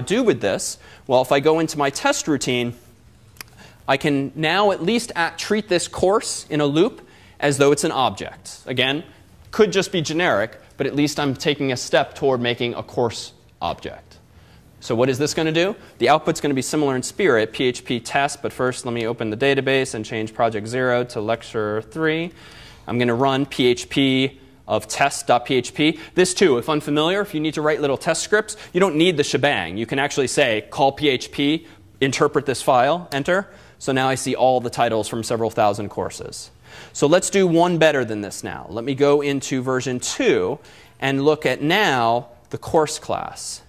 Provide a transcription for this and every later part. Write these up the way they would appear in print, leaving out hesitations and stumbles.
do with this? Well, if I go into my test routine, I can now at least treat this course in a loop as though it's an object. Again, could just be generic, but at least I'm taking a step toward making a course object. So what is this going to do? The output's going to be similar in spirit, PHP test, but first let me open the database and change project 0 to lecture 3. I'm going to run PHP of test.php. This too, if unfamiliar, if you need to write little test scripts, you don't need the shebang. You can actually say call PHP, interpret this file, enter. So now I see all the titles from several thousand courses. So let's do one better than this now. Let me go into version 2 and look at now the course class.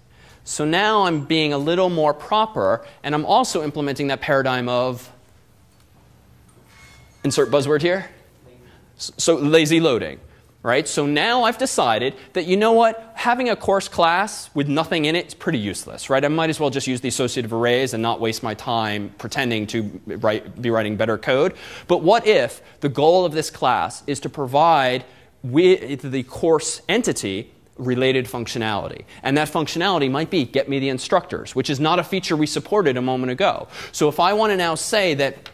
So now I'm being a little more proper, and I'm also implementing that paradigm of, insert buzzword here, so lazy loading. Right? So now I've decided that, you know what, having a course class with nothing in it is pretty useless. Right? I might as well just use the associative arrays and not waste my time pretending to be writing better code. But what if the goal of this class is to provide with the course entity related functionality? And that functionality might be get me the instructors, which is not a feature we supported a moment ago. So if I want to now say that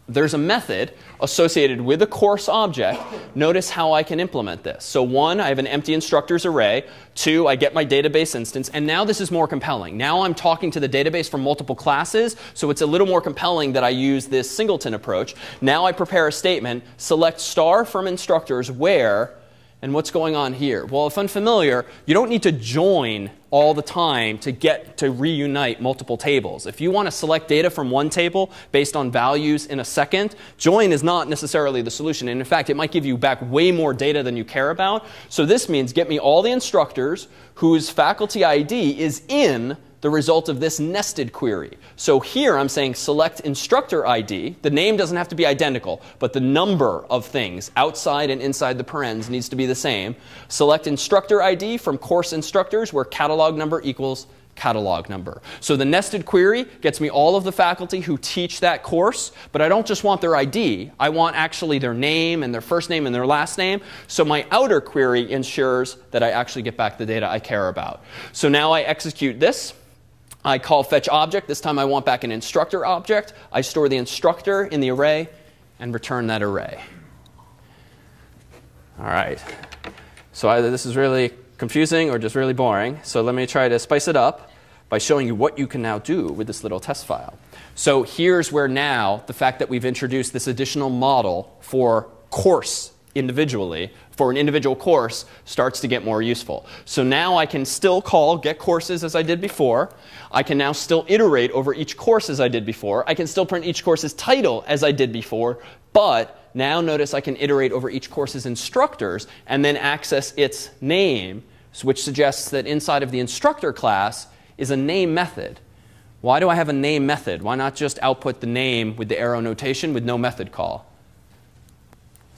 there's a method associated with a course object, notice how I can implement this. So 1, I have an empty instructors array. 2, I get my database instance. And now this is more compelling. Now I'm talking to the database from multiple classes, so it's a little more compelling that I use this singleton approach. Now I prepare a statement, select star from instructors where, and what's going on here? Well, if unfamiliar, you don't need to join all the time to get to reunite multiple tables. If you want to select data from one table based on values in a second, join is not necessarily the solution. And in fact, it might give you back way more data than you care about. So this means get me all the instructors whose faculty ID is in the result of this nested query. So here I'm saying select instructor ID. The name doesn't have to be identical, but the number of things outside and inside the parens needs to be the same. Select instructor ID from course instructors where catalog number equals catalog number. So the nested query gets me all of the faculty who teach that course, but I don't just want their ID. I want actually their name and their first name and their last name. So my outer query ensures that I actually get back the data I care about. So now I execute this. I call fetch object. This time I want back an instructor object. I store the instructor in the array and return that array. All right. So either this is really confusing or just really boring. So let me try to spice it up by showing you what you can now do with this little test file. So here's where now the fact that we've introduced this additional model for course individually, for an individual course, starts to get more useful. So now I can still call get courses as I did before. I can now still iterate over each course as I did before. I can still print each course's title as I did before. But now notice I can iterate over each course's instructors and then access its name, which suggests that inside of the instructor class is a name method. Why do I have a name method? Why not just output the name with the arrow notation with no method call?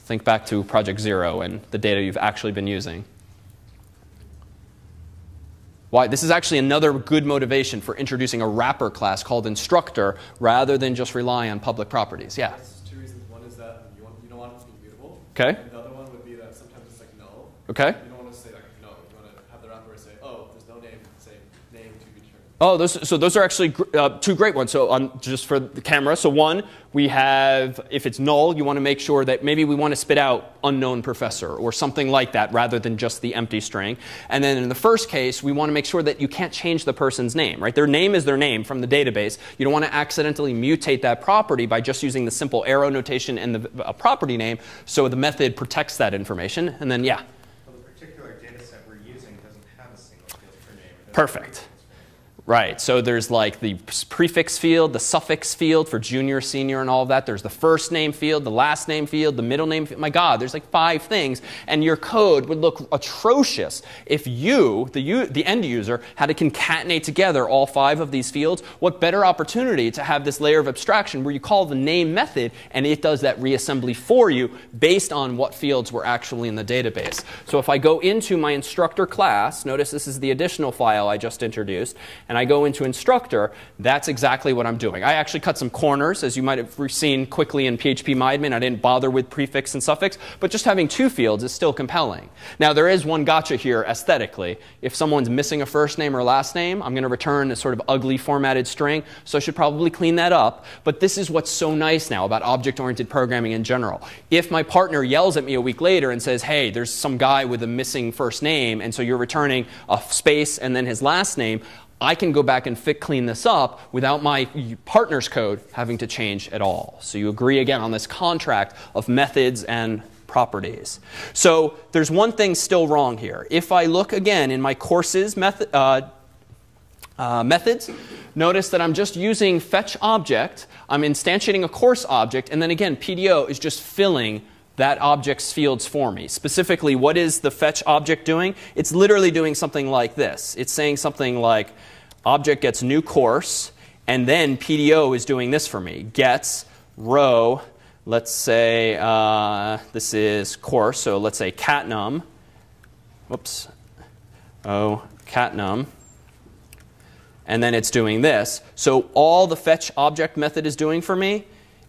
Think back to project 0 and the data you've actually been using. Why? This is actually another good motivation for introducing a wrapper class called instructor rather than just rely on public properties. Yeah? There's 2 reasons. One is that you don't want it to be mutable. Okay. And the other one would be that sometimes it's like null. Okay. You don't want to say like no. You want to have the wrapper say, oh, there's no name. Say name to be returned. Oh, those are actually 2 great ones. So just for the camera. So 1, we have, if it's null, you want to make sure that maybe we want to spit out unknown professor or something like that rather than just the empty string. And then in the first case, we want to make sure that you can't change the person's name. Right? Their name is their name from the database. You don't want to accidentally mutate that property by just using the simple arrow notation and the property name. So the method protects that information. And then, yeah? Well, the particular data set we're using doesn't have a single field for name. Perfect. Right, so there's like the prefix field, the suffix field for junior, senior, and all of that. There's the first name field, the last name field, the middle name field. My God, there's like 5 things. And your code would look atrocious if you, the end user, had to concatenate together all 5 of these fields. What better opportunity to have this layer of abstraction where you call the name method and it does that reassembly for you based on what fields were actually in the database. So if I go into my instructor class, notice this is the additional file I just introduced, and I go into instructor, that's exactly what I'm doing. I actually cut some corners, as you might have seen quickly in PHP MyAdmin. I didn't bother with prefix and suffix, but just having 2 fields is still compelling. Now, there is one gotcha here aesthetically. If someone's missing a first name or last name, I'm going to return a sort of ugly formatted string, so I should probably clean that up. But this is what's so nice now about object-oriented programming in general. If my partner yells at me a week later and says, hey, there's some guy with a missing first name, and so you're returning a space and then his last name, I can go back and clean this up without my partner's code having to change at all. So you agree again on this contract of methods and properties. So there's one thing still wrong here. If I look again in my courses methods, notice that I'm just using fetch object. I'm instantiating a course object, and then again, PDO is just filling that object's fields for me. Specifically, what is the fetch object doing? It's literally doing something like this. It's saying something like object gets new course, and then PDO is doing this for me. Gets row, let's say this is course, so let's say catnum. Whoops. Oh, catnum. And then it's doing this. So all the fetch object method is doing for me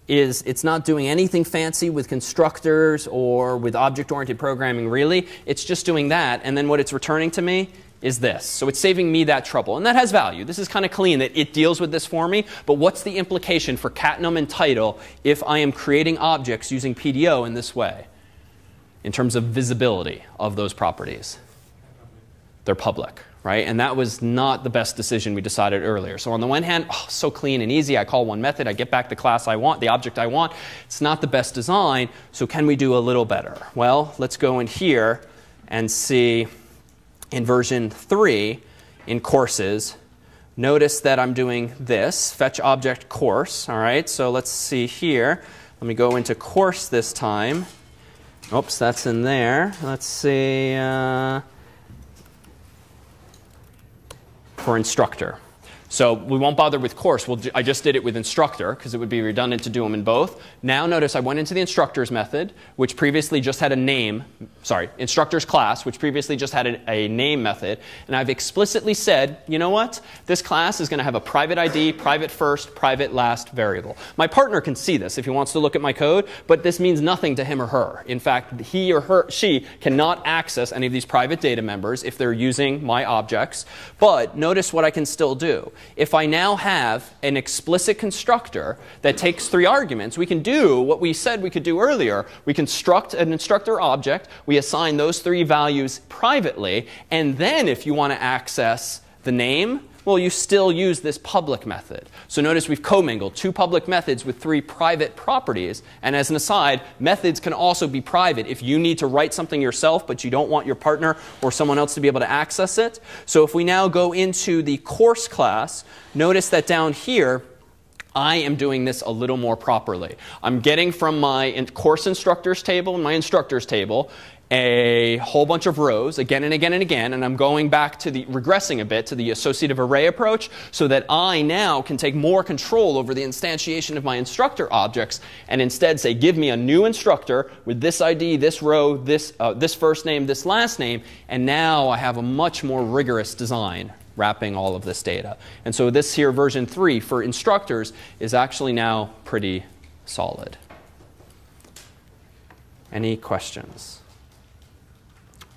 is it's not doing anything fancy with constructors or with object-oriented programming, really. It's just doing that, and then what it's returning to me is this. So it's saving me that trouble, and that has value. This is kind of clean that it deals with this for me, but what's the implication for catnum and title if I am creating objects using PDO in this way in terms of visibility of those properties? They're public. Right? And that was not the best decision we decided earlier. So on the one hand, so clean and easy. I call one method. I get back the class I want, the object I want. It's not the best design. So can we do a little better? Well, let's go in here and see in version 3 in courses. Notice that I'm doing this, fetch object course. All right, so let's see here. Let me go into course this time. Oops, that's in there. Let's see. For instructor. So we won't bother with course. I just did it with instructor because it would be redundant to do them in both. Now notice I went into the instructor's method, which previously just had a name. Sorry, instructor's class, which previously just had a name method. And I've explicitly said, you know what? This class is going to have a private ID, private first, private last variable. My partner can see this if he wants to look at my code, but this means nothing to him or her. In fact, he or she cannot access any of these private data members if they're using my objects. But notice what I can still do. If I now have an explicit constructor that takes 3 arguments, we can do what we said we could do earlier. We construct an instructor object. We assign those 3 values privately. And then if you want to access the name, well, you still use this public method. So notice we've commingled 2 public methods with 3 private properties. And as an aside, methods can also be private if you need to write something yourself, but you don't want your partner or someone else to be able to access it. So if we now go into the course class, notice that down here, I am doing this a little more properly. I'm getting from my course instructors table and my instructors table a whole bunch of rows again and again and again, and I'm going back to regressing a bit to the associative array approach so that I now can take more control over the instantiation of my instructor objects and instead say, give me a new instructor with this ID, this row, this first name, this last name, and now I have a much more rigorous design wrapping all of this data. And so this here, version 3 for instructors, is actually now pretty solid. Any questions?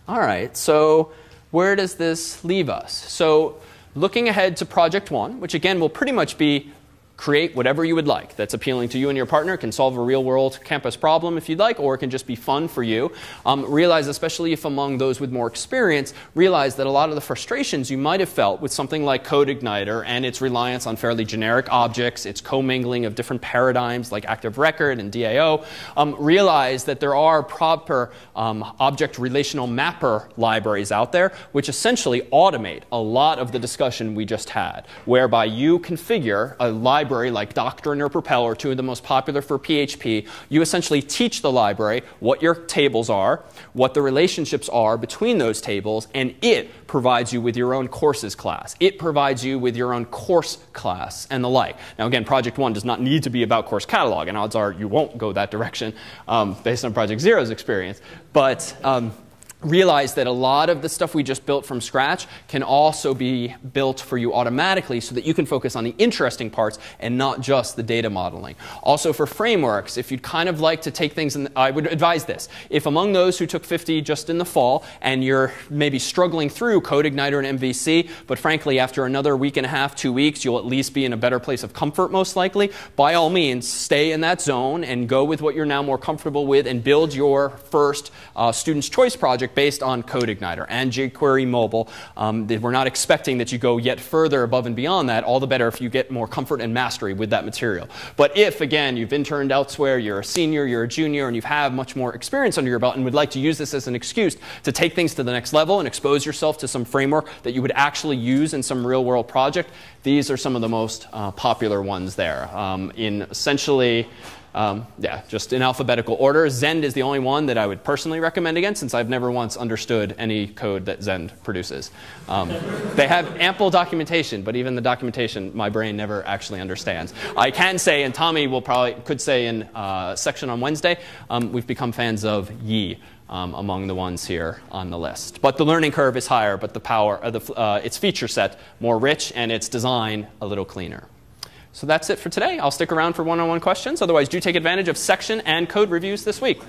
All right, so where does this leave us? So looking ahead to project 1, which again will pretty much be create whatever you would like that's appealing to you and your partner. It can solve a real-world campus problem if you'd like, or it can just be fun for you. Realize, especially if among those with more experience, realize that a lot of the frustrations you might have felt with something like CodeIgniter and its reliance on fairly generic objects, its commingling of different paradigms like Active Record and DAO, realize that there are proper object relational mapper libraries out there which essentially automate a lot of the discussion we just had, whereby you configure a library like Doctrine or Propeller, 2 of the most popular for PHP. You essentially teach the library what your tables are, what the relationships are between those tables, and it provides you with your own courses class. It provides you with your own course class and the like. Now again, Project 1 does not need to be about course catalog, and odds are you won't go that direction based on Project 0's experience. But realize that a lot of the stuff we just built from scratch can also be built for you automatically so that you can focus on the interesting parts and not just the data modeling. Also for frameworks, if you'd kind of like to take things, I would advise this. If among those who took 50 just in the fall and you're maybe struggling through CodeIgniter and MVC, but frankly after another week and a half, 2 weeks, you'll at least be in a better place of comfort most likely, by all means stay in that zone and go with what you're now more comfortable with and build your first student's choice project based on CodeIgniter and jQuery Mobile. We're not expecting that you go yet further above and beyond that, all the better if you get more comfort and mastery with that material. But if, again, you've interned elsewhere, you're a senior, you're a junior, and you have much more experience under your belt and would like to use this as an excuse to take things to the next level and expose yourself to some framework that you would actually use in some real-world project, these are some of the most popular ones there. In essentially, just in alphabetical order. Zend is the only one that I would personally recommend against, since I've never once understood any code that Zend produces. They have ample documentation, but even the documentation my brain never actually understands. I can say, and Tommy could say in a section on Wednesday, we've become fans of Yi. Among the ones here on the list. But the learning curve is higher, but the power, its feature set more rich, and its design a little cleaner. So that's it for today. I'll stick around for one-on-one questions. Otherwise, do take advantage of section and code reviews this week.